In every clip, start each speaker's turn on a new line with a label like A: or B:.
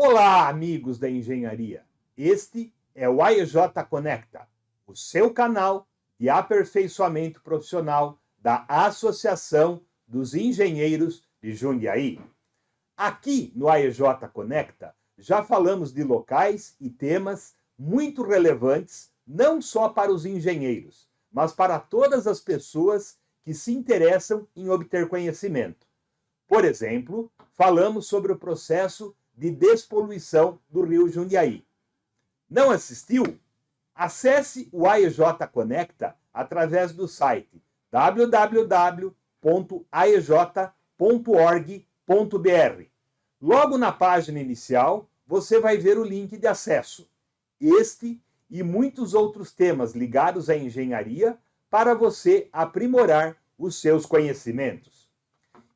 A: Olá, amigos da engenharia. Este é o AEJ Conecta, o seu canal de aperfeiçoamento profissional da Associação dos Engenheiros de Jundiaí. Aqui no AEJ Conecta já falamos de locais e temas muito relevantes, não só para os engenheiros, mas para todas as pessoas que se interessam em obter conhecimento. Por exemplo, falamos sobre o processo de despoluição do rio Jundiaí. Não assistiu? Acesse o AEJ Conecta através do site www.aej.org.br. Logo na página inicial, você vai ver o link de acesso. Este e muitos outros temas ligados à engenharia para você aprimorar os seus conhecimentos.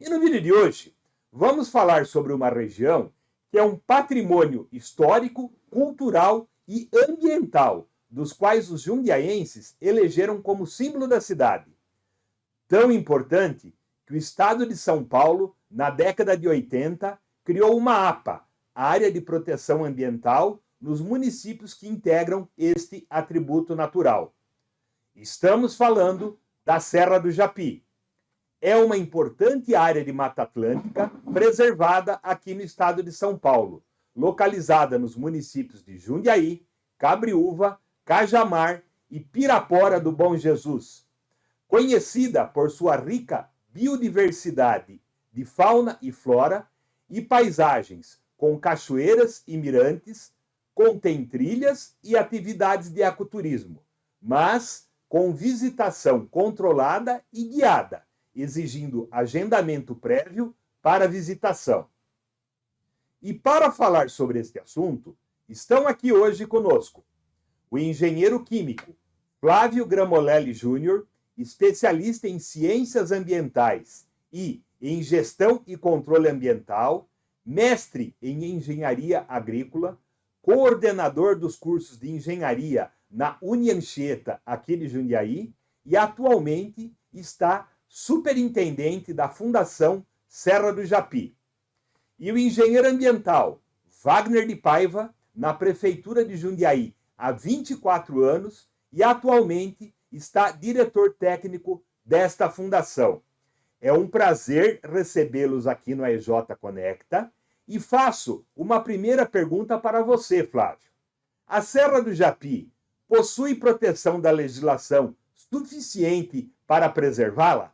A: E no vídeo de hoje, vamos falar sobre uma região que é um patrimônio histórico, cultural e ambiental, dos quais os jundiaenses elegeram como símbolo da cidade. Tão importante que o estado de São Paulo, na década de 80, criou uma APA, Área de Proteção Ambiental, nos municípios que integram este atributo natural. Estamos falando da Serra do Japi. É uma importante área de Mata Atlântica preservada aqui no estado de São Paulo, localizada nos municípios de Jundiaí, Cabriúva, Cajamar e Pirapora do Bom Jesus. Conhecida por sua rica biodiversidade de fauna e flora e paisagens com cachoeiras e mirantes, contém trilhas e atividades de ecoturismo, mas com visitação controlada e guiada, exigindo agendamento prévio para visitação. E para falar sobre este assunto, estão aqui hoje conosco o engenheiro químico Flávio Gramolelli Júnior, especialista em ciências ambientais e em gestão e controle ambiental, mestre em engenharia agrícola, coordenador dos cursos de engenharia na Unianchieta, aqui de Jundiaí, e atualmente está superintendente da Fundação Serra do Japi. E o engenheiro ambiental Wagner de Paiva, na Prefeitura de Jundiaí há 24 anos e atualmente está diretor técnico desta fundação. É um prazer recebê-los aqui no AEJ Conecta e faço uma primeira pergunta para você, Flávio. A Serra do Japi possui proteção da legislação suficiente para preservá-la?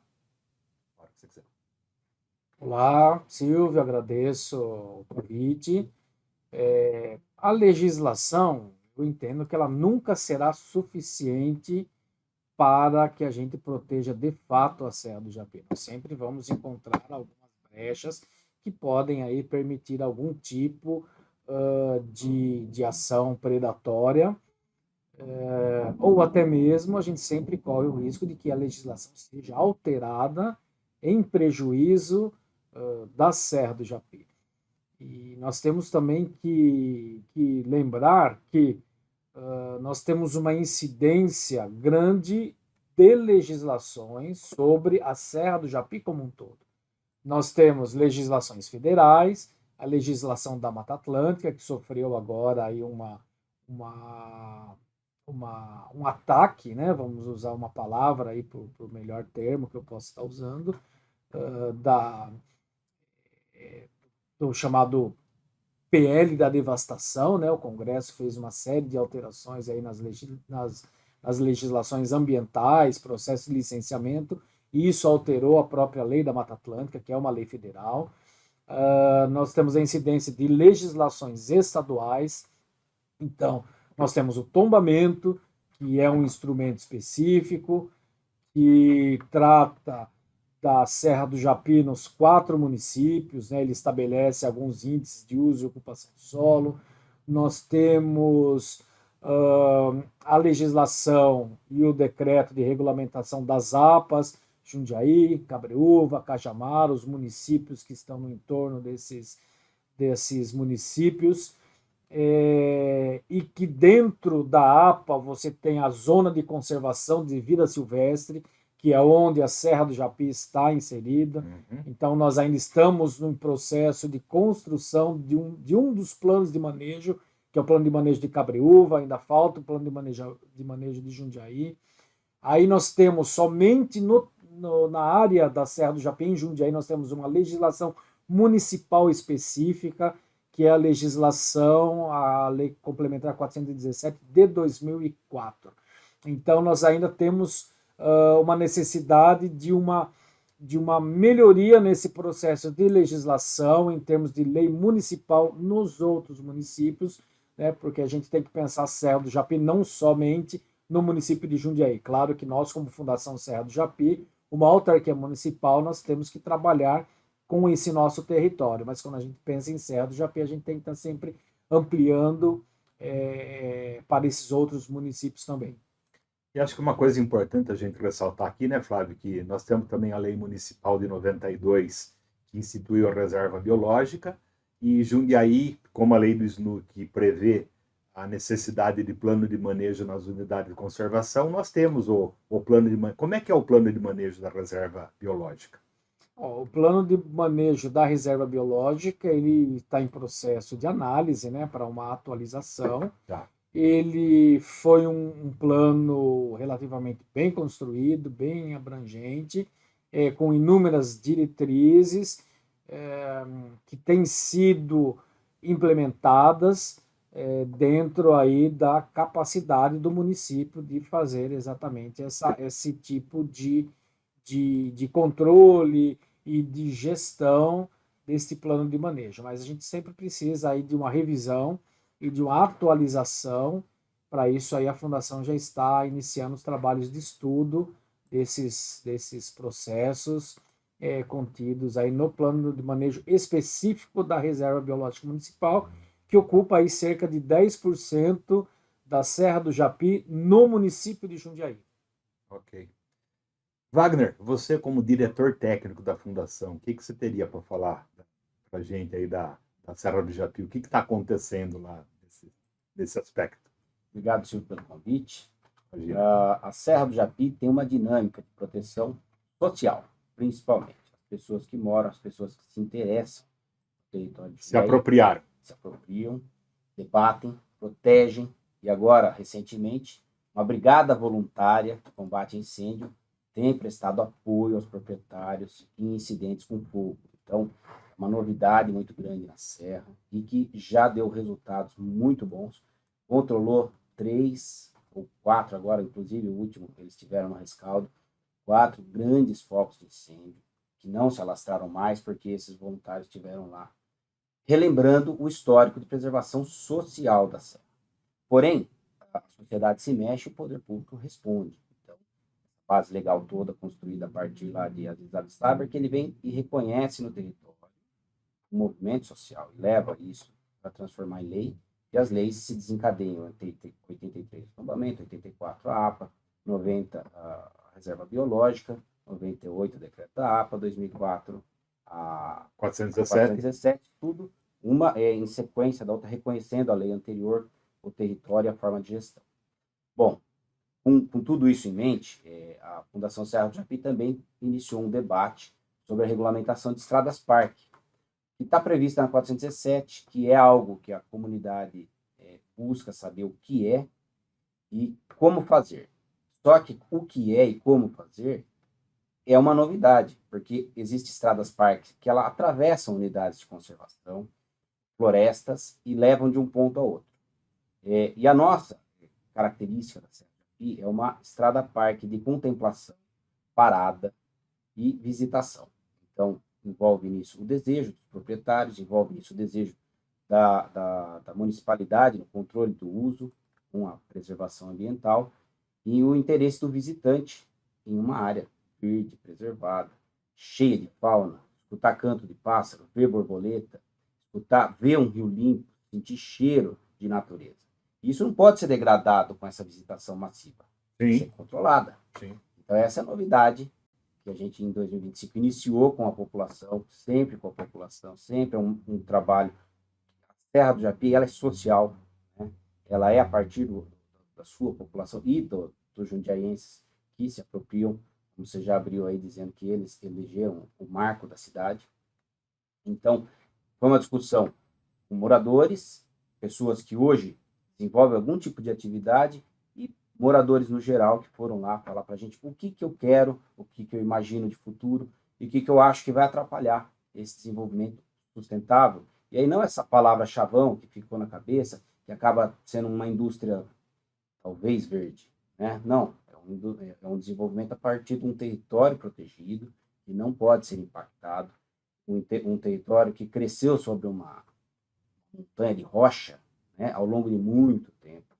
B: Olá, Silvio, agradeço o convite. A legislação, eu entendo que ela nunca será suficiente para que a gente proteja de fato a Serra do Japi. Nós sempre vamos encontrar algumas brechas que podem aí permitir algum tipo de ação predatória, ou até mesmo a gente sempre corre o risco de que a legislação seja alterada em prejuízo da Serra do Japi. E nós temos também que lembrar que nós temos uma incidência grande de legislações sobre a Serra do Japi como um todo. Nós temos legislações federais, a legislação da Mata Atlântica, que sofreu agora aí um ataque, né? Vamos usar uma palavra aí para o melhor termo que eu posso estar usando, do chamado PL da devastação, né? O Congresso fez uma série de alterações aí nas legislações ambientais, processo de licenciamento, e isso alterou a própria lei da Mata Atlântica, que é uma lei federal. Nós temos a incidência de legislações estaduais. Então, nós temos o tombamento, que é um instrumento específico, que trata da Serra do Japi nos 4 municípios, né? Ele estabelece alguns índices de uso e ocupação do solo. Nós temos a legislação e o decreto de regulamentação das APAs, Jundiaí, Cabreúva, Cajamar, os municípios que estão no entorno desses municípios, e que dentro da APA você tem a zona de conservação de vida silvestre, que é onde a Serra do Japi está inserida. Então, nós ainda estamos num processo de construção de um dos planos de manejo, que é o plano de manejo de Cabreúva, ainda falta o plano de manejo de Jundiaí. Aí nós temos somente na área da Serra do Japi, em Jundiaí, nós temos uma legislação municipal específica, que é a legislação, a Lei Complementar 417 de 2004. Então, nós ainda temos uma necessidade de uma melhoria nesse processo de legislação, em termos de lei municipal nos outros municípios, né, porque a gente tem que pensar a Serra do Japi não somente no município de Jundiaí. Claro que nós, como Fundação Serra do Japi, uma autarquia municipal, nós temos que trabalhar com esse nosso território, mas quando a gente pensa em Serra do Japi, a gente tem que estar sempre ampliando para esses outros municípios também.
A: E acho que uma coisa importante a gente ressaltar aqui, né, Flávio, que nós temos também a Lei Municipal de 92, que instituiu a reserva biológica, e Jundiaí, como a Lei do SNU, que prevê a necessidade de plano de manejo nas unidades de conservação, nós temos o plano de manejo. Como é que é o plano de manejo da reserva biológica?
B: O plano de manejo da reserva biológica, ele está em processo de análise, né, para uma atualização.
A: Tá.
B: Ele foi um plano relativamente bem construído, bem abrangente, com inúmeras diretrizes que têm sido implementadas dentro aí da capacidade do município de fazer exatamente esse tipo de controle e de gestão desse plano de manejo. Mas a gente sempre precisa aí de uma revisão e de uma atualização. Para isso aí a Fundação já está iniciando os trabalhos de estudo desses processos contidos aí no plano de manejo específico da Reserva Biológica Municipal, que ocupa aí cerca de 10% da Serra do Japi no município de Jundiaí.
A: Ok. Wagner, você como diretor técnico da Fundação, o que você teria para falar para a gente aí da Serra do Japi? O que está acontecendo lá nesse aspecto?
C: Obrigado, Silvio, pelo convite. A Serra do Japi tem uma dinâmica de proteção social, principalmente. As pessoas que moram, as pessoas que se interessam no território de Jundiaí, se apropriam, debatem, protegem, e agora, recentemente, uma brigada voluntária de combate a incêndio tem prestado apoio aos proprietários em incidentes com fogo. Então, uma novidade muito grande na Serra e que já deu resultados muito bons. Controlou 3 ou 4 agora, inclusive o último que eles tiveram no rescaldo, 4 grandes focos de incêndio que não se alastraram mais porque esses voluntários estiveram lá, relembrando o histórico de preservação social da Serra. Porém, a sociedade se mexe, o poder público responde. Então, a base legal toda construída a partir lá de Aziz Absaber, que ele vem e reconhece no território o movimento social e leva isso para transformar em lei, e as leis se desencadeiam. 83 o tombamento, 84 a APA, 90 a reserva biológica, 98 o decreto da APA, 2004 a 417, tudo uma em sequência da outra, reconhecendo a lei anterior, o território e a forma de gestão. Bom, com tudo isso em mente, a Fundação Serra do Japi também iniciou um debate sobre a regulamentação de estradas-parque, que está prevista na 417, que é algo que a comunidade busca saber o que é e como fazer. Só que o que é e como fazer é uma novidade, porque existem estradas-parque que ela atravessam unidades de conservação, florestas e levam de um ponto a outro. E a nossa característica da Serra do Japi é uma estrada-parque de contemplação, parada e visitação. Então, envolve nisso o desejo dos proprietários, envolve nisso o desejo da municipalidade no controle do uso, com a preservação ambiental, e o interesse do visitante em uma área verde, preservada, cheia de fauna, escutar canto de pássaro, ver borboleta, ver um rio limpo, sentir cheiro de natureza. Isso não pode ser degradado com essa visitação massiva. Tem que ser controlada.
A: Sim.
C: Então, essa é a novidade que a gente, em 2025, iniciou com a população, sempre com a população, sempre é um trabalho. A Serra do Japi, ela é social, né? Ela é a partir da sua população e dos jundiaienses que se apropriam como você já abriu aí dizendo que eles elegeram o marco da cidade. Então, foi uma discussão com moradores, pessoas que hoje desenvolvem algum tipo de atividade e moradores no geral que foram lá falar para a gente o que eu quero, o que eu imagino de futuro e o que eu acho que vai atrapalhar esse desenvolvimento sustentável. E aí não essa palavra chavão que ficou na cabeça, que acaba sendo uma indústria talvez verde, né? Não, é um desenvolvimento a partir de um território protegido que não pode ser impactado, um território que cresceu sobre uma montanha de rocha, né, ao longo de muito tempo.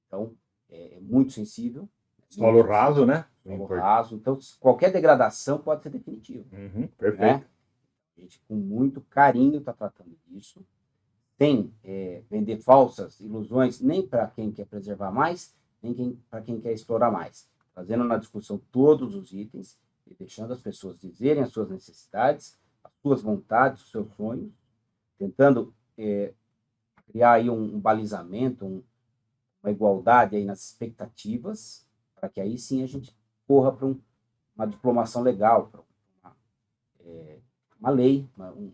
C: Então, é muito sensível.
A: Solo raso, né?
C: Solo raso. Então, qualquer degradação pode ser definitiva.
A: Perfeito.
C: Né? A gente, com muito carinho, está tratando disso. Sem vender falsas ilusões, nem para quem quer preservar mais, nem para quem quer explorar mais. Fazendo na discussão todos os itens e deixando as pessoas dizerem as suas necessidades, as suas vontades, os seus sonhos, tentando criar aí um balizamento, uma igualdade aí nas expectativas, para que aí sim a gente corra para uma diplomação legal, para uma lei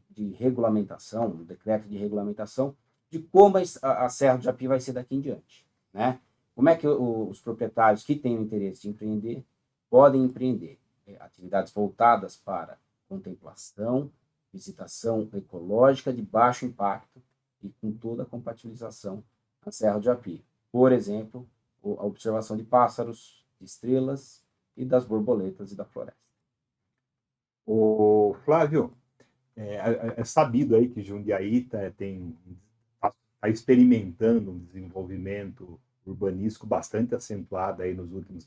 C: de regulamentação, um decreto de regulamentação de como a Serra do Japi vai ser daqui em diante, né? Como é que os proprietários que têm o interesse de empreender podem empreender atividades voltadas para contemplação, visitação ecológica de baixo impacto e com toda a compatibilização na Serra do Japi. Por exemplo, a observação de pássaros, de estrelas e das borboletas e da floresta.
A: O Flávio, é sabido aí que Jundiaí está experimentando um desenvolvimento urbanístico bastante acentuado aí nos últimos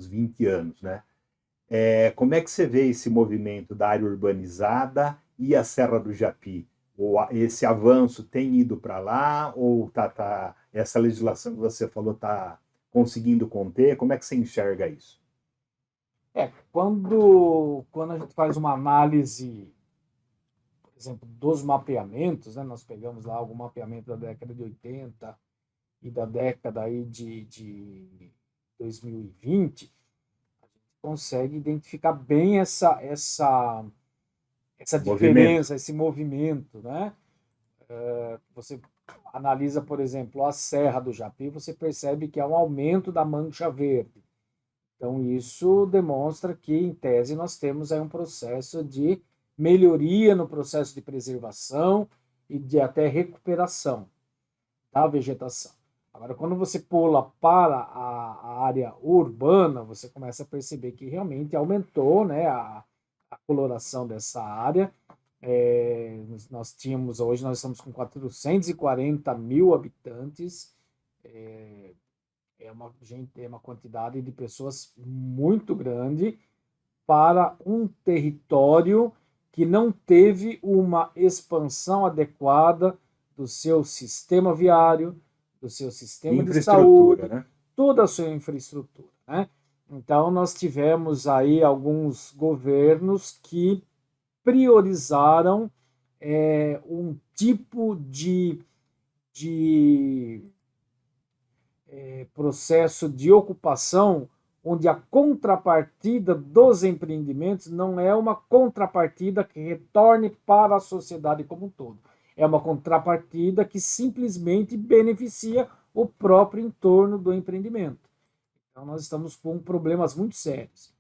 A: 20 anos, né? Como é que você vê esse movimento da área urbanizada e a Serra do Japi? Ou esse avanço tem ido para lá, ou essa legislação que você falou está conseguindo conter? Como é que você enxerga isso?
B: Quando a gente faz uma análise, por exemplo, dos mapeamentos, né, nós pegamos lá algum mapeamento da década de 80 e da década aí de 2020, a gente consegue identificar bem essa diferença, esse movimento, né? Você analisa, por exemplo, a Serra do Japi, você percebe que há um aumento da mancha verde. Então, isso demonstra que, em tese, nós temos aí um processo de melhoria no processo de preservação e de até recuperação da vegetação. Agora, quando você pula para a área urbana, você começa a perceber que realmente aumentou, né, a coloração dessa área. Hoje nós estamos com 440 mil habitantes, é uma quantidade de pessoas muito grande para um território que não teve uma expansão adequada do seu sistema viário, do seu sistema de saúde,
A: né?
B: Toda a sua infraestrutura, né? Então, nós tivemos aí alguns governos que priorizaram um tipo de processo de ocupação onde a contrapartida dos empreendimentos não é uma contrapartida que retorne para a sociedade como um todo. É uma contrapartida que simplesmente beneficia o próprio entorno do empreendimento. Então, nós estamos com problemas muito sérios.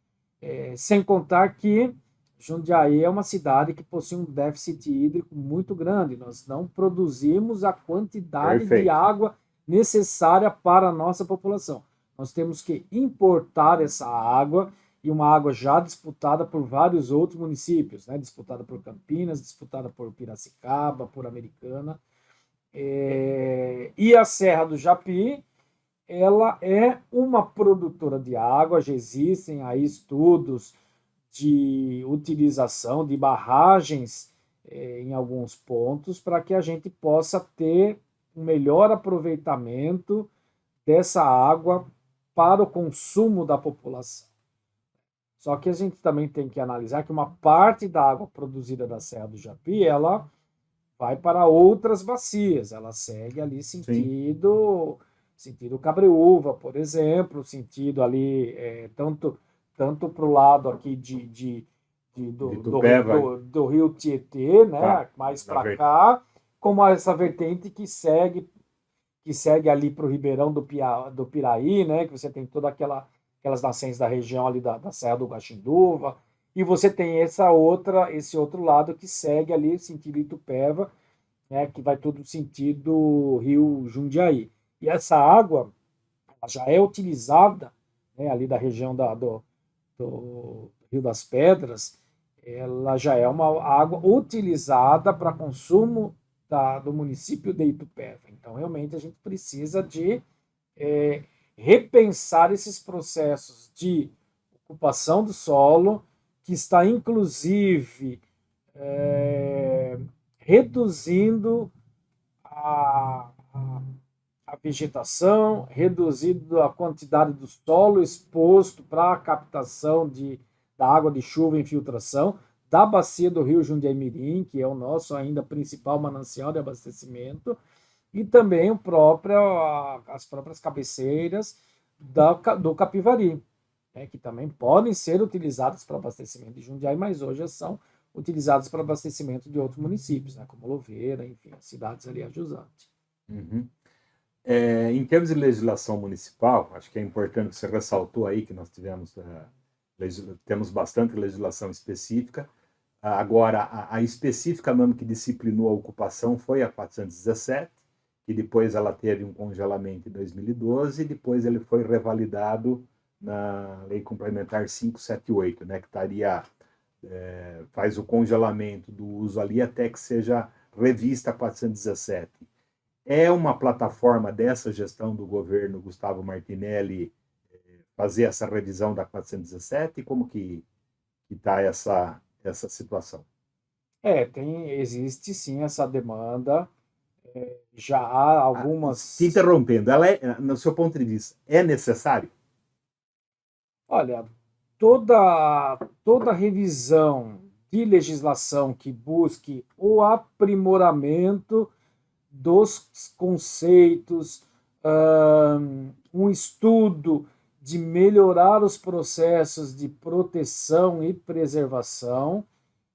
B: Sem contar que Jundiaí é uma cidade que possui um déficit hídrico muito grande. Nós não produzimos a quantidade de água necessária para a nossa população. Nós temos que importar essa água, e uma água já disputada por vários outros municípios, né? Disputada por Campinas, disputada por Piracicaba, por Americana. E a Serra do Japi, ela é uma produtora de água, já existem aí estudos de utilização de barragens em alguns pontos para que a gente possa ter um melhor aproveitamento dessa água para o consumo da população. Só que a gente também tem que analisar que uma parte da água produzida da Serra do Japi, ela vai para outras bacias, ela segue ali sentido Cabreúva, por exemplo, sentido ali tanto tanto para o lado aqui do rio Tietê, né,
A: Tá.
B: mais
A: Na
B: para cá, como essa vertente que segue ali para o Ribeirão do Piraí, né, que você tem toda aquelas nascentes da região ali da Serra do Guaxinduva, e você tem esse outro lado que segue ali sentido Itupeva, né, que vai todo sentido Rio Jundiaí. E essa água ela já é utilizada, né, ali da região do Rio das Pedras, ela já é uma água utilizada para consumo do município de Itupeva. Então, realmente, a gente precisa de repensar esses processos de ocupação do solo, que está, inclusive, reduzindo a vegetação, reduzindo a quantidade do solo exposto para a captação da água de chuva e infiltração da bacia do rio Jundiaí-Mirim, que é o nosso ainda principal manancial de abastecimento, e também as próprias cabeceiras do Capivari, né, que também podem ser utilizadas para abastecimento de Jundiaí, mas hoje são utilizadas para abastecimento de outros municípios, né, como Louveira, enfim, as cidades ali adjustantes.
A: Uhum. Em termos de legislação municipal, acho que é importante que você ressaltou aí que nós temos bastante legislação específica. Agora, a específica mesmo que disciplinou a ocupação foi a 417, que depois ela teve um congelamento em 2012, e depois ele foi revalidado na Lei Complementar 578, né, que faz o congelamento do uso ali até que seja revista a 417. É uma plataforma dessa gestão do governo Gustavo Martinelli fazer essa revisão da 417? Como que está essa situação?
B: Existe sim essa demanda. Já há algumas.
A: Se interrompendo, no seu ponto de vista, é necessário?
B: Olha, toda revisão de legislação que busque o aprimoramento dos conceitos, um estudo de melhorar os processos de proteção e preservação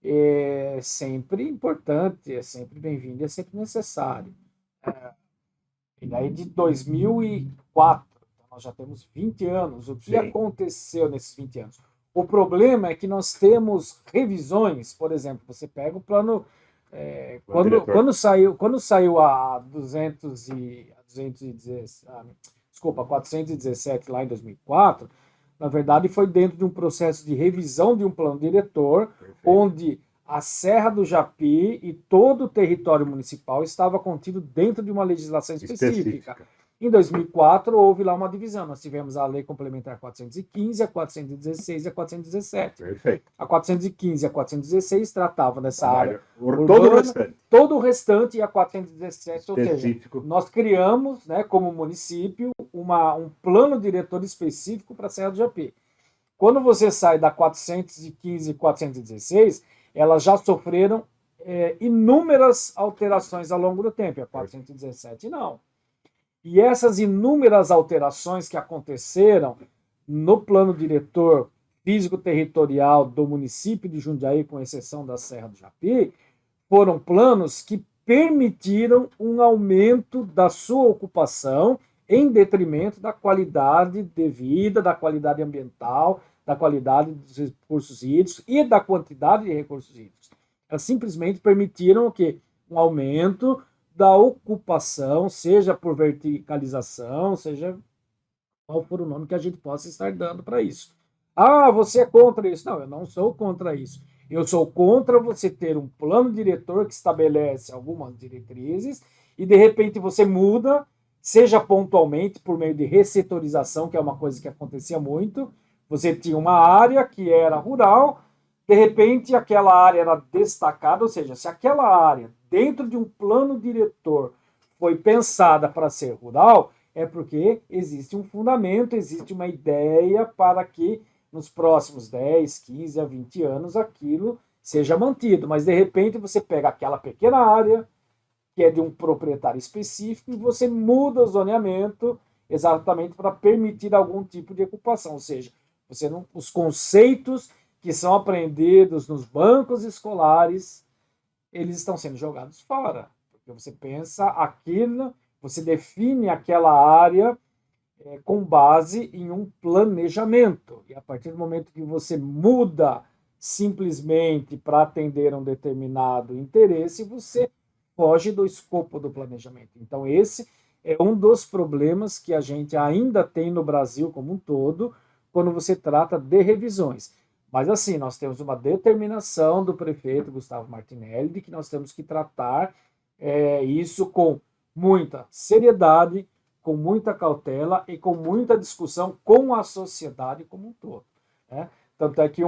B: é sempre importante, é sempre bem-vindo e é sempre necessário. E daí de 2004, então nós já temos 20 anos, o que
A: Sim.
B: aconteceu nesses 20 anos? O problema é que nós temos revisões, por exemplo, você pega o plano... Quando saiu a 417 lá em 2004, na verdade foi dentro de um processo de revisão de um plano diretor, perfeito, onde a Serra do Japi e todo o território municipal estava contido dentro de uma legislação específica. Em 2004, houve lá uma divisão. Nós tivemos a Lei Complementar 415, a 416 e a 417.
A: Perfeito.
B: A 415 e a 416 tratavam dessa área urbana,
A: todo o
B: restante, e a 417, ou seja, nós criamos, né, como município, um plano diretor específico para a Serra do Japi. Quando você sai da 415 e 416, elas já sofreram inúmeras alterações ao longo do tempo. A 417 não. E essas inúmeras alterações que aconteceram no plano diretor físico-territorial do município de Jundiaí, com exceção da Serra do Japi, foram planos que permitiram um aumento da sua ocupação em detrimento da qualidade de vida, da qualidade ambiental, da qualidade dos recursos hídricos e da quantidade de recursos hídricos. Elas simplesmente permitiram o quê? Um aumento da ocupação, seja por verticalização, seja qual for o nome que a gente possa estar dando para isso. Ah, você é contra isso? Não, eu não sou contra isso. Eu sou contra você ter um plano diretor que estabelece algumas diretrizes e, de repente, você muda, seja pontualmente, por meio de ressetorização, que é uma coisa que acontecia muito. Você tinha uma área que era rural, de repente aquela área era destacada, ou seja, se aquela área, dentro de um plano diretor, foi pensada para ser rural, é porque existe um fundamento, existe uma ideia para que nos próximos 10, 15 a 20 anos aquilo seja mantido. Mas, de repente, você pega aquela pequena área, que é de um proprietário específico, e você muda o zoneamento exatamente para permitir algum tipo de ocupação. Ou seja, Os conceitos que são aprendidos nos bancos escolares, eles estão sendo jogados fora. Porque você pensa aquilo, você define aquela área com base em um planejamento. E a partir do momento que você muda simplesmente para atender um determinado interesse, você foge do escopo do planejamento. Então, esse é um dos problemas que a gente ainda tem no Brasil como um todo, quando você trata de revisões. Mas, assim, nós temos uma determinação do prefeito Gustavo Martinelli de que nós temos que tratar isso com muita seriedade, com muita cautela e com muita discussão com a sociedade como um todo, né? Tanto é que o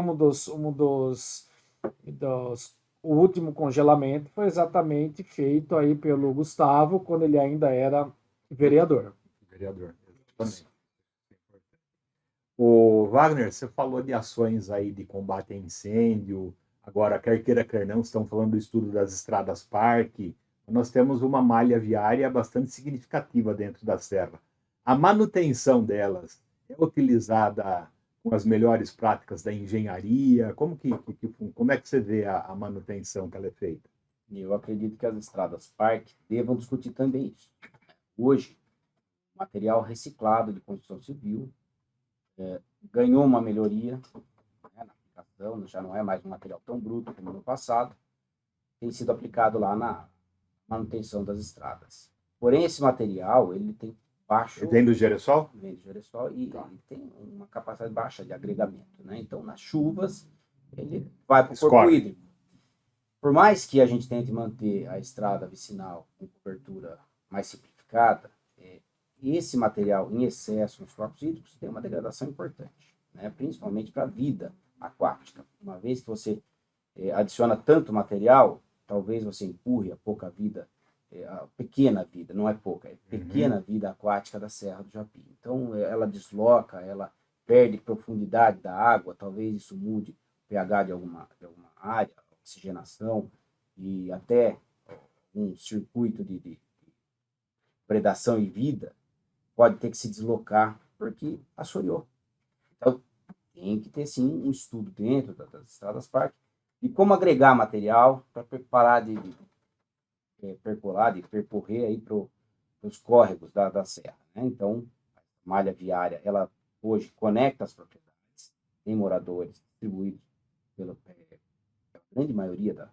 B: último congelamento foi exatamente feito aí pelo Gustavo, quando ele ainda era vereador.
A: Exatamente. O Wagner, você falou de ações aí de combate a incêndio, agora, quer queira, quer não, estão falando do estudo das estradas parque. Nós temos uma malha viária bastante significativa dentro da serra. A manutenção delas é utilizada com as melhores práticas da engenharia? Como é que você vê a manutenção que ela é feita?
C: Eu acredito que as estradas parque devam discutir também isso. Hoje, material reciclado de construção civil ganhou uma melhoria, né, na aplicação, já não é mais um material tão bruto como no passado, tem sido aplicado lá na manutenção das estradas. Porém, esse material, ele tem baixo...
A: Vem do Geresol?
C: Vem do Geresol e tem uma capacidade baixa de agregamento, né? Então, nas chuvas, ele vai para o corpo hídrico. Por mais que a gente tente manter a estrada vicinal com cobertura mais simplificada, esse material em excesso nos corpos hídricos tem uma degradação importante, né? Principalmente para a vida aquática. Uma vez que você adiciona tanto material, talvez você empurre a pouca vida, a pequena vida, não é pouca, é pequena vida aquática da Serra do Japi. Então, ela desloca, ela perde profundidade da água, talvez isso mude o pH de alguma área, oxigenação e até um circuito de predação e vida pode ter que se deslocar porque assoreou. Então, tem que ter, sim, um estudo dentro das estradas parque de como agregar material para parar de percorrer aí para os córregos da serra, né? Então, a malha viária, ela hoje conecta as propriedades, tem moradores distribuídos pela grande maioria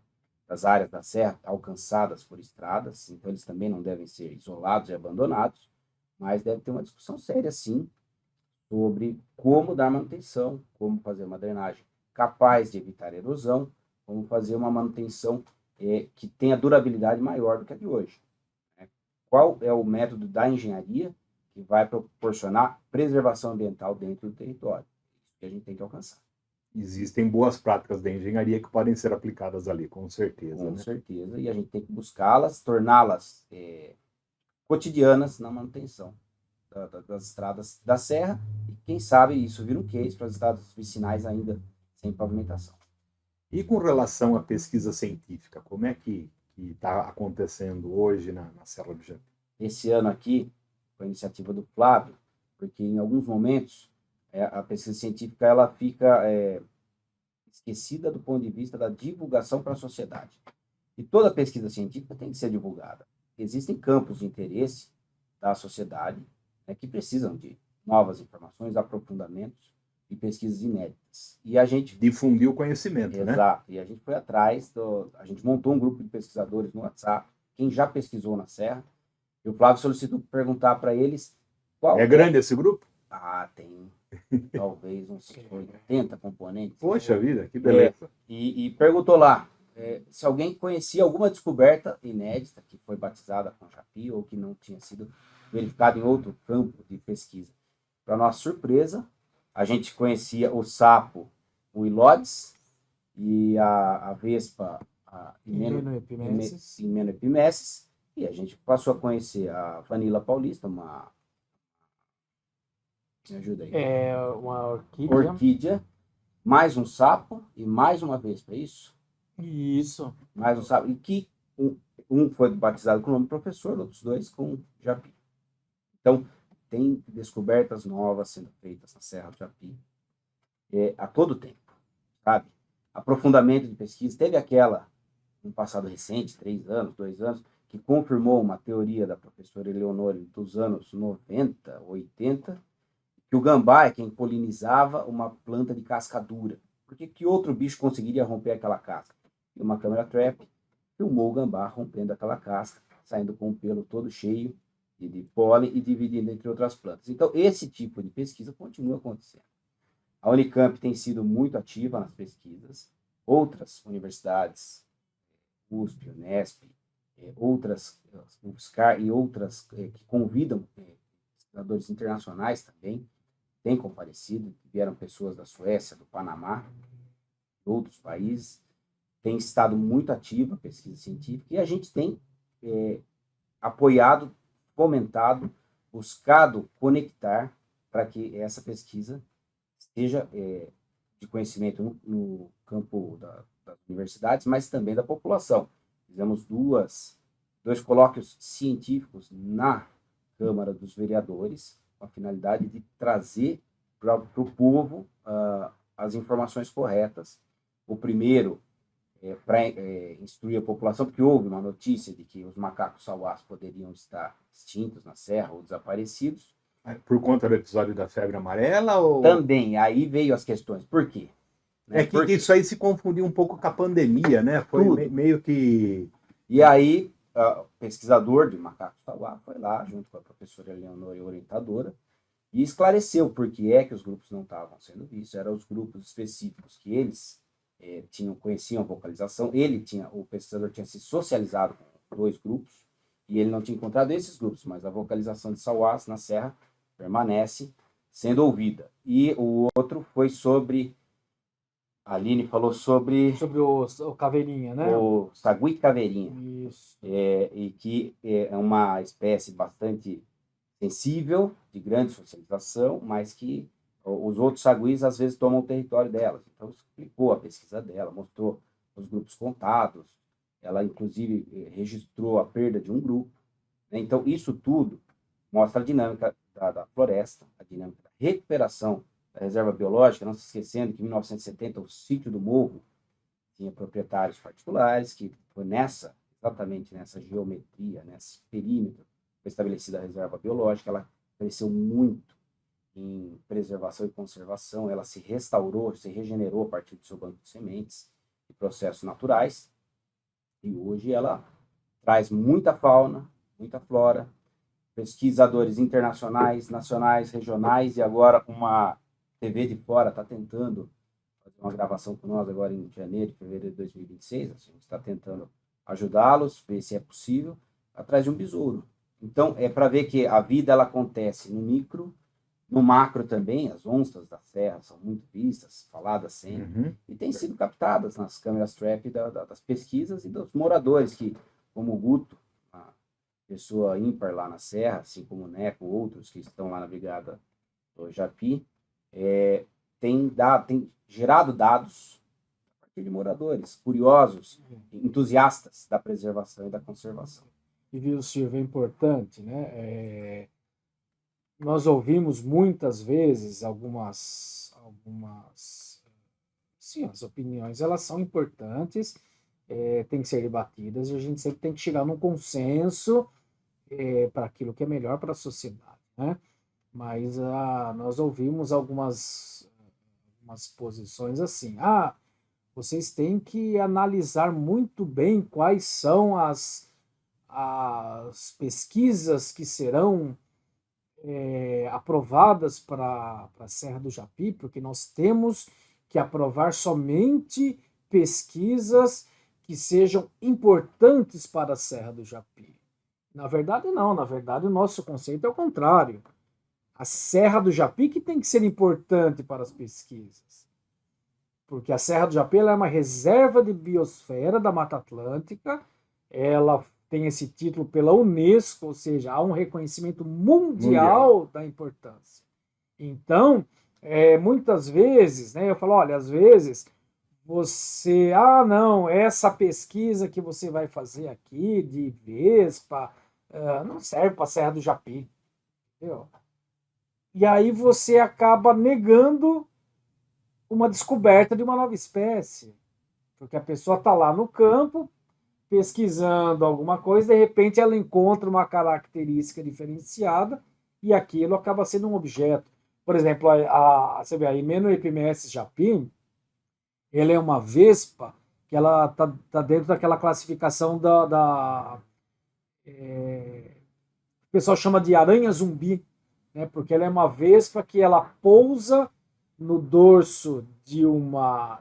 C: das áreas da serra alcançadas por estradas, então eles também não devem ser isolados e abandonados, mas deve ter uma discussão séria, sim, sobre como dar manutenção, como fazer uma drenagem capaz de evitar erosão, como fazer uma manutenção que tenha durabilidade maior do que a de hoje. Qual é o método da engenharia que vai proporcionar preservação ambiental dentro do território? Isso que a gente tem que alcançar.
A: Existem boas práticas da engenharia que podem ser aplicadas ali, com certeza.
C: Com certeza, e a gente tem que buscá-las, torná-las cotidianas na manutenção das estradas da serra, e quem sabe isso vira um case para as estradas vicinais ainda sem pavimentação.
A: E com relação à pesquisa científica, como é que está acontecendo hoje na Serra do Japi?
C: Esse ano aqui, foi a iniciativa do Flávio, porque em alguns momentos a pesquisa científica ela fica esquecida do ponto de vista da divulgação para a sociedade. E toda pesquisa científica tem que ser divulgada. Existem campos de interesse da sociedade que precisam de novas informações, aprofundamentos e pesquisas inéditas. E a gente
A: difundiu o conhecimento, né?
C: Exato. E a gente foi atrás, a gente montou um grupo de pesquisadores no WhatsApp, quem já pesquisou na Serra, e o Flávio solicitou perguntar para eles qual
A: grande esse grupo?
C: Tem talvez uns 80 componentes.
A: Poxa vida, que beleza.
C: E perguntou lá se alguém conhecia alguma descoberta inédita que foi batizada com Japi ou que não tinha sido verificada em outro campo de pesquisa. Para nossa surpresa, a gente conhecia o sapo, o Ilodes, e a vespa, a Himenoepimeses, e a gente passou a conhecer a Vanilla paulista, me ajuda aí.
B: Uma
C: orquídea, mais um sapo e mais uma vespa, é isso?
B: Isso.
C: Mais um sapo, e que um foi batizado com o nome professor, outros dois com Japi. Então, tem descobertas novas sendo feitas na Serra do Japi. a todo tempo, sabe? Aprofundamento de pesquisa. Teve aquela, no passado recente, 3 anos, 2 anos, que confirmou uma teoria da professora Eleonore dos anos 90, 80, que o gambá é quem polinizava uma planta de casca dura. Por que outro bicho conseguiria romper aquela casca? E uma câmera trap filmou o gambá rompendo aquela casca, saindo com o pelo todo cheio de pólen e dividindo entre outras plantas. Então, esse tipo de pesquisa continua acontecendo. A Unicamp tem sido muito ativa nas pesquisas. Outras universidades, USP, Unesp, outras, UFSCar e outras que convidam pesquisadores internacionais também, têm comparecido. Vieram pessoas da Suécia, do Panamá, de outros países. Tem estado muito ativa a pesquisa científica e a gente tem apoiado, fomentado, buscado conectar para que essa pesquisa seja de conhecimento no campo das universidades, mas também da população. Fizemos dois colóquios científicos na Câmara dos Vereadores, com a finalidade de trazer para o povo as informações corretas. O primeiro, para instruir a população, porque houve uma notícia de que os macacos sauás poderiam estar extintos na serra ou desaparecidos.
A: Por conta do episódio da febre amarela? Ou...
C: Também, aí veio as questões. Por quê?
A: É que isso aí se confundiu um pouco com a pandemia, né? Foi meio que...
C: E aí, o pesquisador de macaco sauá foi lá, junto com a professora Eleonore, orientadora, e esclareceu por que é que os grupos não estavam sendo vistos. Eram os grupos específicos que eles conheciam a vocalização. O pesquisador tinha se socializado com 2 grupos, e ele não tinha encontrado esses grupos, mas a vocalização de sauás na serra permanece sendo ouvida. E o outro foi sobre... A Aline falou sobre
B: o caveirinha, né?
C: O sagui caveirinha.
B: Isso.
C: E que é uma espécie bastante sensível, de grande socialização, mas que os outros saguis às vezes tomam o território delas. Então, explicou a pesquisa dela, mostrou os grupos contados, ela inclusive registrou a perda de um grupo. Então, isso tudo mostra a dinâmica da floresta, a dinâmica da recuperação da reserva biológica, não se esquecendo que em 1970 o sítio do Morro tinha proprietários particulares, que foi exatamente nessa geometria, nesse perímetro, foi estabelecida a reserva biológica. Ela cresceu muito em preservação e conservação, ela se restaurou, se regenerou a partir do seu banco de sementes e processos naturais, e hoje ela traz muita fauna, muita flora, pesquisadores internacionais, nacionais, regionais, e agora uma TV de fora está tentando fazer uma gravação com nós agora em janeiro, fevereiro de 2026. A gente está tentando ajudá-los, ver se é possível, atrás de um besouro. Então, é para ver que a vida ela acontece no micro, no macro também. As onças da serra são muito vistas, faladas sempre, e têm sido captadas nas câmeras trap das pesquisas e dos moradores, que, como o Guto, a pessoa ímpar lá na serra, assim como o Neco, outros que estão lá na brigada do Japi, tem gerado dados a partir de moradores curiosos, entusiastas da preservação e da conservação.
B: E viu, Silvio, é importante, né? Nós ouvimos muitas vezes sim, as opiniões, elas são importantes, têm que ser debatidas, e a gente sempre tem que chegar num consenso para aquilo que é melhor para a sociedade, né? Mas nós ouvimos algumas posições assim: vocês têm que analisar muito bem quais são as pesquisas que serão aprovadas para a Serra do Japi, porque nós temos que aprovar somente pesquisas que sejam importantes para a Serra do Japi. Na verdade, não. Na verdade, o nosso conceito é o contrário. A Serra do Japi que tem que ser importante para as pesquisas. Porque a Serra do Japi ela é uma reserva de biosfera da Mata Atlântica, ela tem esse título pela Unesco, ou seja, há um reconhecimento mundial da importância. Então, muitas vezes, né, eu falo, olha, às vezes você, não, essa pesquisa que você vai fazer aqui de Vespa não serve para a Serra do Japi, entendeu? E aí você acaba negando uma descoberta de uma nova espécie. Porque a pessoa está lá no campo, pesquisando alguma coisa, de repente ela encontra uma característica diferenciada e aquilo acaba sendo um objeto. Por exemplo, você vê a Hymeneoepimesis japi, ela é uma vespa que ela tá dentro daquela classificação o pessoal chama de aranha zumbi, né? Porque ela é uma vespa que ela pousa no dorso de uma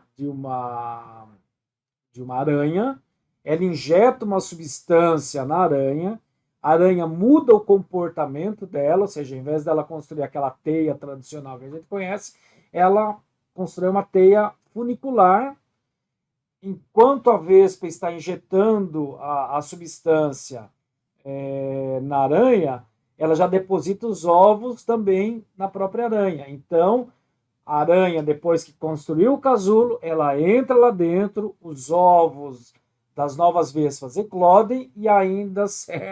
B: aranha, ela injeta uma substância na aranha, a aranha muda o comportamento dela, ou seja, ao invés dela construir aquela teia tradicional que a gente conhece, ela constrói uma teia funicular. Enquanto a vespa está injetando a substância na aranha, ela já deposita os ovos também na própria aranha. Então, a aranha, depois que construiu o casulo, ela entra lá dentro, os ovos das novas vespas eclodem e ainda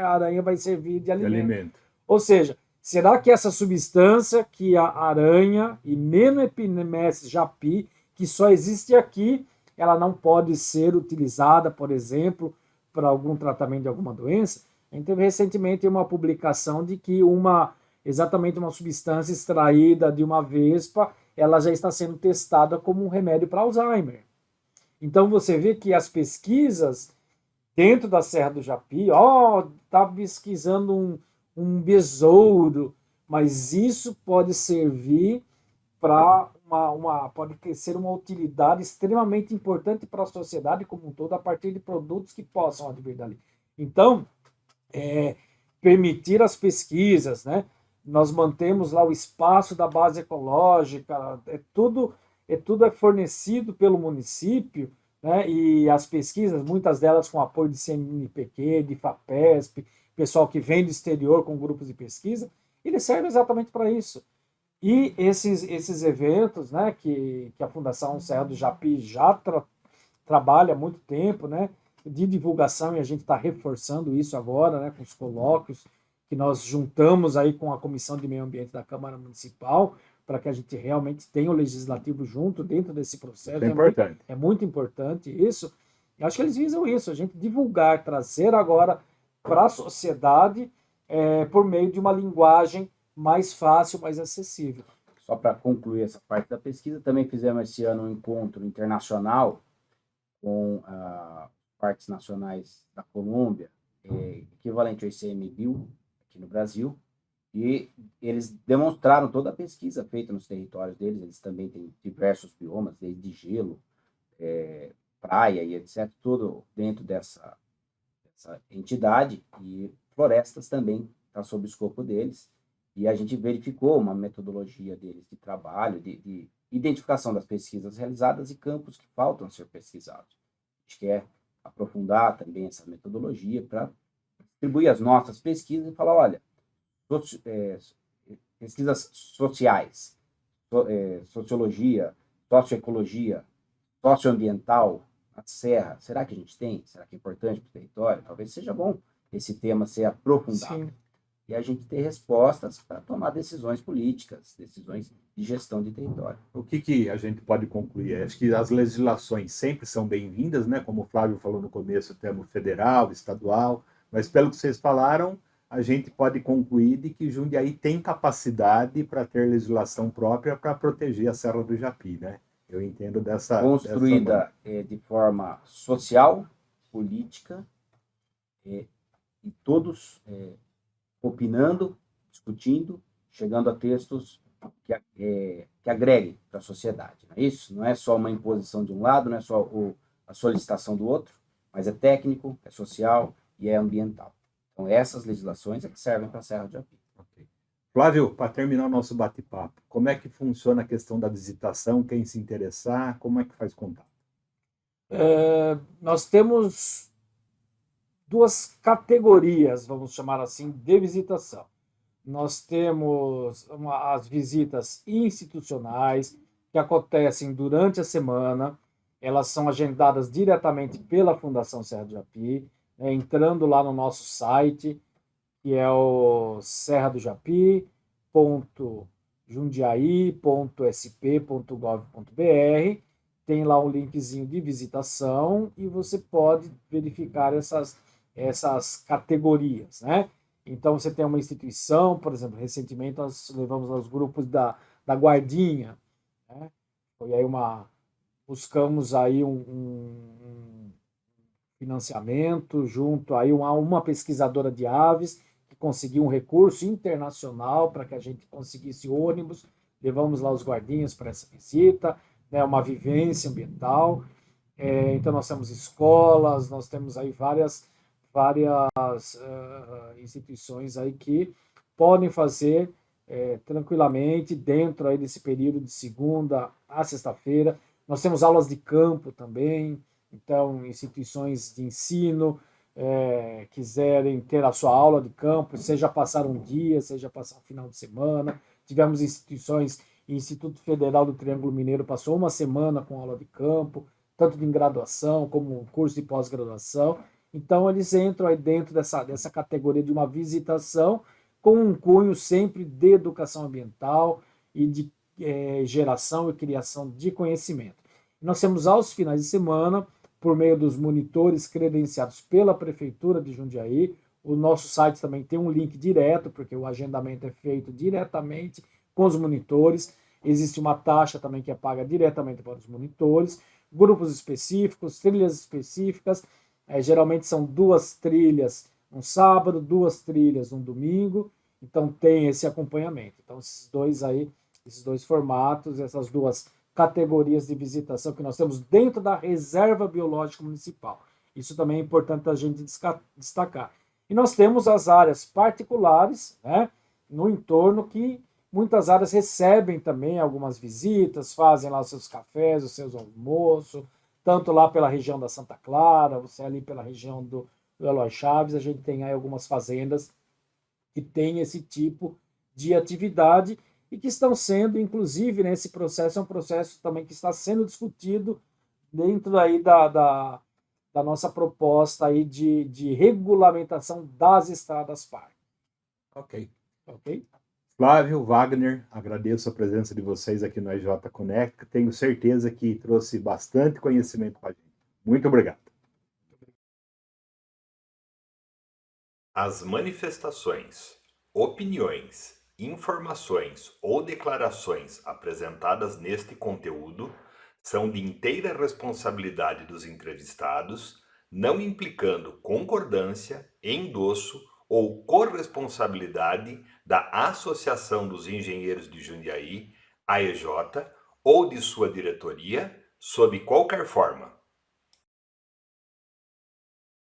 B: a aranha vai servir de alimento. Ou seja, será que essa substância que a aranha, Hymeneoepimesis japi, que só existe aqui, ela não pode ser utilizada, por exemplo, para algum tratamento de alguma doença? A gente teve recentemente uma publicação de que exatamente uma substância extraída de uma vespa, ela já está sendo testada como um remédio para Alzheimer. Então você vê que as pesquisas dentro da Serra do Japi, está pesquisando um besouro, mas isso pode servir para pode ser uma utilidade extremamente importante para a sociedade como um todo, a partir de produtos que possam advir dali. Então, permitir as pesquisas, né? Nós mantemos lá o espaço da base ecológica, tudo é fornecido pelo município, né? E as pesquisas, muitas delas com apoio de CNPq, de FAPESP, pessoal que vem do exterior com grupos de pesquisa, eles servem exatamente para isso. E esses eventos, né, que a Fundação Serra do Japi já trabalha há muito tempo, né, de divulgação, e a gente está reforçando isso agora, né, com os colóquios que nós juntamos aí com a Comissão de Meio Ambiente da Câmara Municipal, para que a gente realmente tenha o legislativo junto dentro desse processo.
A: É importante.
B: É muito importante isso. Eu acho que eles visam isso, a gente divulgar, trazer agora para a sociedade por meio de uma linguagem mais fácil, mais acessível.
C: Só para concluir essa parte da pesquisa, também fizemos esse ano um encontro internacional com parques nacionais da Colômbia, equivalente ao ICMBio, aqui no Brasil, e eles demonstraram toda a pesquisa feita nos territórios deles. Eles também têm diversos biomas, desde gelo, praia e etc., tudo dentro dessa entidade, e florestas também está sob o escopo deles. E a gente verificou uma metodologia deles de trabalho, de identificação das pesquisas realizadas e campos que faltam a ser pesquisados. A gente quer aprofundar também essa metodologia para distribuir as nossas pesquisas e falar, olha, pesquisas sociais, sociologia, socioecologia, socioambiental, a serra, será que a gente tem? Será que é importante para o território? Talvez seja bom esse tema ser aprofundado. Sim. E a gente ter respostas para tomar decisões políticas, decisões de gestão de território.
A: O que a gente pode concluir? Acho que as legislações sempre são bem-vindas, né? Como o Flávio falou no começo, temos federal, estadual, mas pelo que vocês falaram, a gente pode concluir de que Jundiaí tem capacidade para ter legislação própria para proteger a Serra do Japi, né? Eu entendo dessa...
C: Construída de forma social, política, e todos... opinando, discutindo, chegando a textos que agreguem para a sociedade. Não é isso? Não é só uma imposição de um lado, não é só a solicitação do outro, mas é técnico, é social e é ambiental. Então, essas legislações é que servem para a Serra do Japi.
A: Okay. Flávio, para terminar o nosso bate-papo, como é que funciona a questão da visitação? Quem se interessar, como é que faz contato?
B: Nós temos duas categorias, vamos chamar assim, de visitação. Nós temos as visitas institucionais, que acontecem durante a semana, elas são agendadas diretamente pela Fundação Serra do Japi, entrando lá no nosso site, que é o serradojapi.jp.gov.br, jundiaí.sp.gov.br, tem lá um linkzinho de visitação e você pode verificar essas categorias, né? Então, você tem uma instituição, por exemplo, recentemente nós levamos aos grupos da Guardinha, né? Foi aí buscamos aí um financiamento junto aí uma pesquisadora de aves que conseguiu um recurso internacional para que a gente conseguisse ônibus, levamos lá os guardinhas para essa visita, né? Uma vivência ambiental. Então, nós temos escolas, nós temos aí várias instituições aí que podem fazer tranquilamente dentro aí desse período de segunda a sexta-feira. Nós temos aulas de campo também, então instituições de ensino quiserem ter a sua aula de campo, seja passar um dia, seja passar um final de semana. Tivemos instituições, o Instituto Federal do Triângulo Mineiro passou uma semana com aula de campo, tanto de graduação como curso de pós-graduação. Então, eles entram aí dentro dessa categoria de uma visitação com um cunho sempre de educação ambiental e de geração e criação de conhecimento. Nós temos aos finais de semana, por meio dos monitores credenciados pela Prefeitura de Jundiaí, o nosso site também tem um link direto, porque o agendamento é feito diretamente com os monitores. Existe uma taxa também que é paga diretamente para os monitores, grupos específicos, trilhas específicas. Geralmente são 2 trilhas no sábado, 2 trilhas no domingo, então tem esse acompanhamento. Então, esses dois formatos, essas 2 categorias de visitação que nós temos dentro da Reserva Biológica Municipal. Isso também é importante a gente destacar. E nós temos as áreas particulares, né, no entorno, que muitas áreas recebem também algumas visitas, fazem lá os seus cafés, os seus almoços, tanto lá pela região da Santa Clara, você ali pela região do Eloy Chaves, a gente tem aí algumas fazendas que têm esse tipo de atividade e que estão sendo, inclusive, né, esse processo é um processo também que está sendo discutido dentro aí da nossa proposta aí de regulamentação das estradas par.
A: Ok.
B: Ok?
A: Flávio, Wagner, agradeço a presença de vocês aqui no EJ Connect. Tenho certeza que trouxe bastante conhecimento para a gente. Muito obrigado. As manifestações, opiniões, informações ou declarações apresentadas neste conteúdo são de inteira responsabilidade dos entrevistados, não implicando concordância, endosso ou corresponsabilidade da Associação dos Engenheiros de Jundiaí, AEJ, ou de sua diretoria, sob qualquer forma.